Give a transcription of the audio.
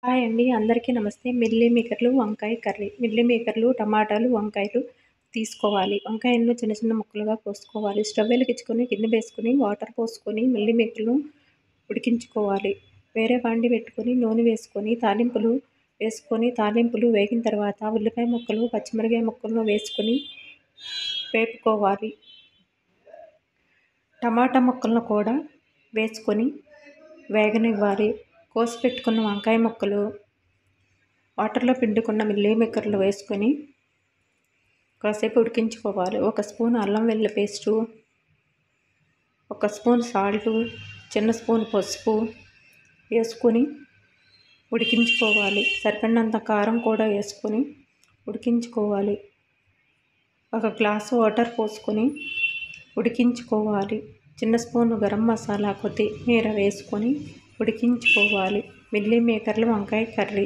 Hi అండి. అందరికీ నమస్తే. మిల్లీ మేకర్లు వంకాయ కర్రీ. మిల్లీ మేకర్లు, టమాటాలు, వంకాయలు తీసుకోవాలి. వంకాయలను చిన్న చిన్న ముక్కలుగా కోసుకోవాలి. స్టవ్ వెలిగించుకొని గిన్నె వేసుకొని వాటర్ పోసుకొని మిల్లీ మేకర్లను ఉడికించుకోవాలి. వేరే బాండి పెట్టుకొని నూనె వేసుకొని తాలింపులు వేగిన తర్వాత ఉల్లిపాయ ముక్కలు, పచ్చిమిరపకాయ ముక్కలను వేసుకొని వేపుకోవాలి. టమాటా ముక్కలను కూడా వేసుకొని వేగనివ్వాలి. కోసి పెట్టుకున్న వంకాయ ముక్కలు, వాటర్లో పిండుకున్న మిల్లీ మేకర్లు వేసుకొని కాసేపు ఉడికించుకోవాలి. 1 స్పూన్ అల్లం వెల్లుల్లి పేస్టు, 1 స్పూన్ సాల్టు, చిన్న స్పూన్ పసుపు వేసుకొని ఉడికించుకోవాలి. సరిపడినంత కారం కూడా వేసుకొని ఉడికించుకోవాలి. 1 గ్లాసు వాటర్ పోసుకొని ఉడికించుకోవాలి. చిన్న స్పూను గరం మసాలా, కొత్తిమీర వేసుకొని ఉడికించుకోవాలి. మిల్లీ మేకర్లు వంకాయ కర్రీ.